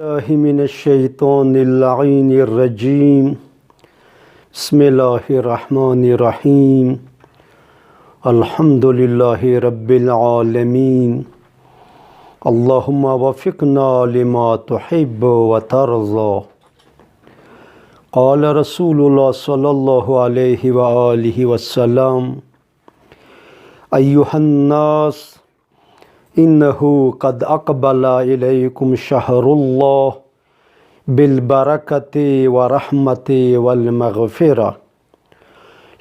الله من الشیطان اللعین الرجیم. بسم الله الرحمن الرحیم. الحمد لله رب العالمین. اللهم وفقنا لما تحب وترضى. قال رسول الله صلی الله علیه و آله وسلم: ایها الناس إنه قد أقبل إليكم شهر الله بالبركة ورحمة والمغفرة،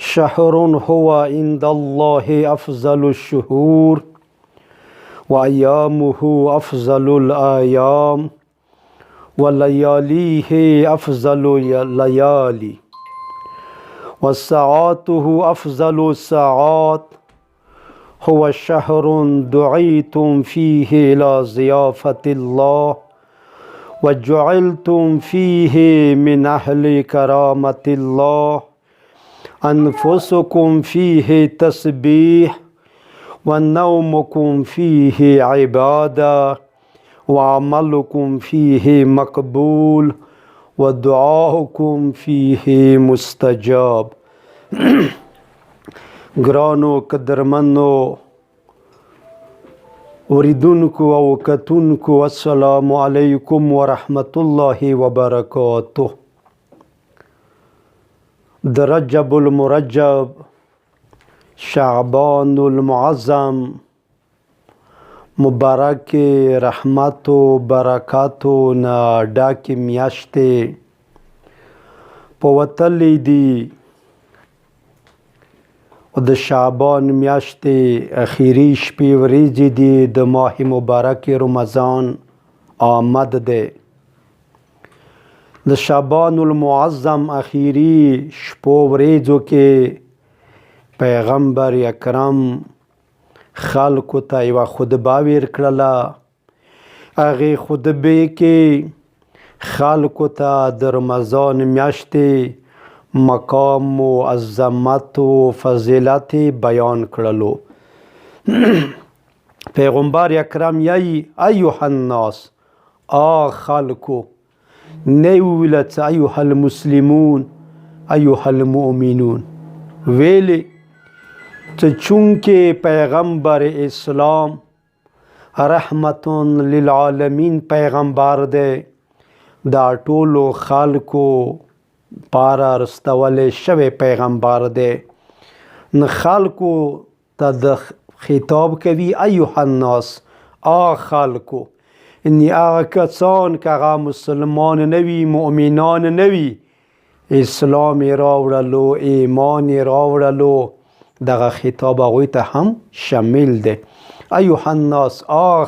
شهر هو عند الله أفضل الشهور وأيامه أفضل الأيام ولياليه أفضل الليالي وساعاته أفضل الساعات. هو شهر دعيتم فيه إلى ضيافة الله وجعلتم فيه من أهل كرامة الله. أنفسكم فيه تسبيح ونومكم فيه عبادة وعملكم فيه مقبول ودعاؤكم فيه مستجاب. گرانو قدرمنو اوریدونکو او کتونکو، السلام علیکم ورحمت الله وبرکاته. د رجب المرجب، شعبان المعظم مبارک رحمت و برکاتو نا ډاکې میاشتې په وتلې دي. د شعبان میاشتې اخیری شپې ورځې دي د ماه مبارک رمضان آمد دی. د شعبان المعظم اخیری شپو ورځو کې پیغمبر اکرم خلکو ته یوه خطبه ورکړله. هغې خطبې کې خلکو ته د رمضان میاشتې مقام و عظمت و فضیلت بیان کړلو. پیغمبر اکرم یی ایها الناس، خلکو، نه ویله څه ایها المسلمون، ایها المؤمنون، ویلې چې چونکې پیغمبر اسلام رحمت للعالمین پیغمبر دی، دا ټولو خلکو پاره رستولی شوی پیغمبر دی، نو خلکو ته د خطاب کوي ایها الناس، خلکو، یعنې هغه کسان که هغه مسلمان نه وي، مؤمنان نه وي، اسلام یې راوړلو، ایمان یې راوړلو، دغه خطاب هغوی ته هم شامل دی. ایها الناس،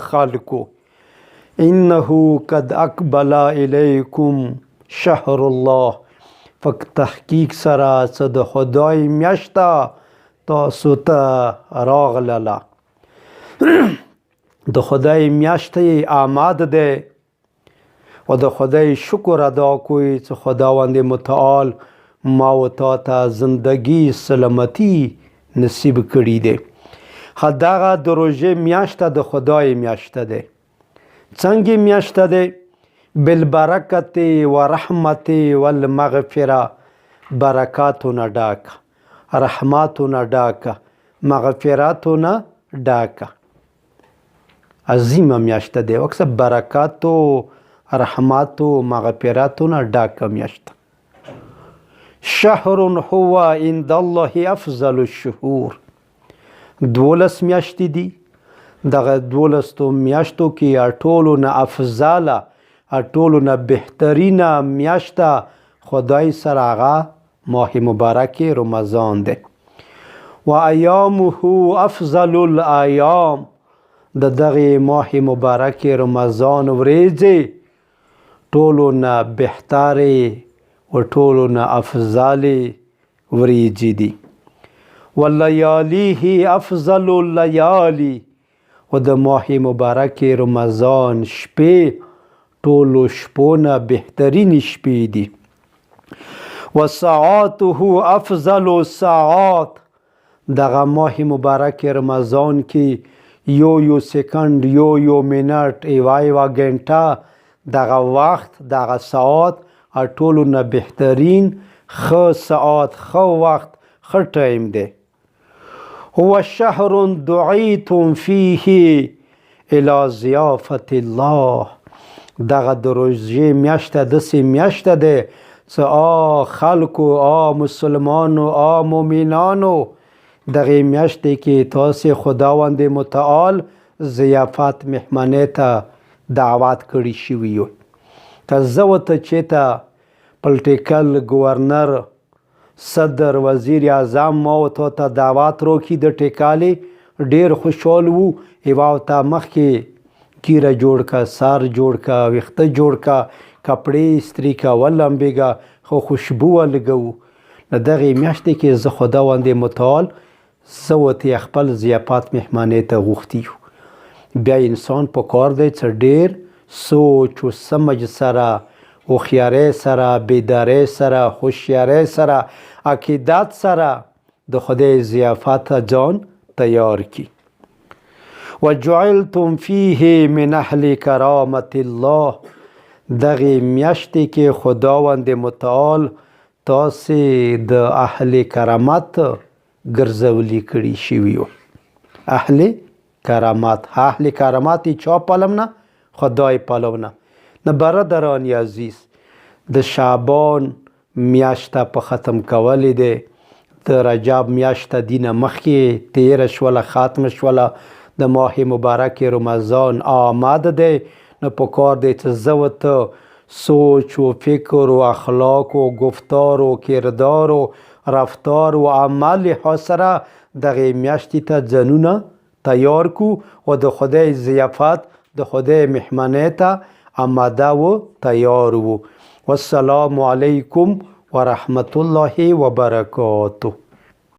خلکو، انه قد اقبل الیکم شهر الله، په تحقیق سره څه د خدای میاشته تاسو ته راغلله. د خدای میاشته آمد دی و د خدای شکر ادا کوئ چې خداوند متعال ما و تا ته زندگی سلامتی نصیب کړي دی. دغه د روژې میاشته د خدای میاشته دی. څنګه میاشته دی؟ بالبرکت و رحمت والمغفره، برکاتونه ډاکه، رحمتونه ډاکه، مغفرتونه ډاکه. عظیمه میاشته دی، اکثر برکاتو، رحمتو، مغفرتونه ډاکه میاشته. شهر هو عند الله افضل الشهور، 12 میاشتې دي. دغه 12 میاشتو کې ټولو نه افضله، ټولو نه بهترینه میاشته خدای سره هغه ماه مبارک رمضان دی. و ایامه افضل الایام، د دغې ماه مبارک رمضان ورځې ټولو نه بهترې و ټولو نه افضلې ورځې دي. ولیالیه افضل اللیالي، و د ماه مبارک رمضان شپې ټولو شپو نه بهترین شپې دي. وساعاته افضل الساعات، دغه ماه مبارک رمضان کې یو سکند، یو منټ، یوه غنټه دغه وخت دغه ساعت ټولو نه بهترین ښه ساعت ښه وخت ښه ټایم دی. هو شهر دعیتم فیه الی ضیافة الله. دغه د روژې میاشته داسې میاشته دی چې خلکو مسلمانو مؤمنانو دغې میاشتې کې تاسې خداوند متعال ضیافت مهمانۍ ته دعوت کړي شوي یو. که زه ورته چېرته پلټیکل ګورنر صدر وزیر اعظم ما ورته ته دعوت راکړي د ټیکالې ډېر خوشحال وو. یوه ورته مخکې کیره جوړ که سر جوړ که ویښته جوړ که کپړې استري که ولمبېږه خو خوشبو ولګوو. له دغې میاشتې کې زه خداوند متعال زه ورته خپل ضیافت مهمانۍ ته غوښتي یو. بیا انسان په کار دی چې ډېر سوچ و سمج سره هوښیارۍ سره بیدارۍ سره هوښیارۍ سره عقیدت سره د خدای ضیافت ته ځان تیار کړي. وجعلتم فیه من اهل کرامة الله. دغې میاشتې کې خداوند متعال تاسې د اهل کرامت ګرځولي کړي شوي یو. اهل کرامت، اهل کرامت چا پلو نه؟ خدای پلو نه. نه برادران عزیز، د شعبان میاشته په ختم کولی دی. د رجب میاشته دینه مخکې تیره شوله ختمه شوله. د ماه مبارک رمضان آمد دی. نو په کار دی چې زه ورته سوچ و فکر و اخلاق و گفتار و کردار و رفتار و عمل لحاظ سره دغې میاشتې ته ځانونه تیار کو و د خدای ضیافت د خدای مهمانۍ ته آماده و تیار و. والسلام علیکم ورحمة الله وبرکاته.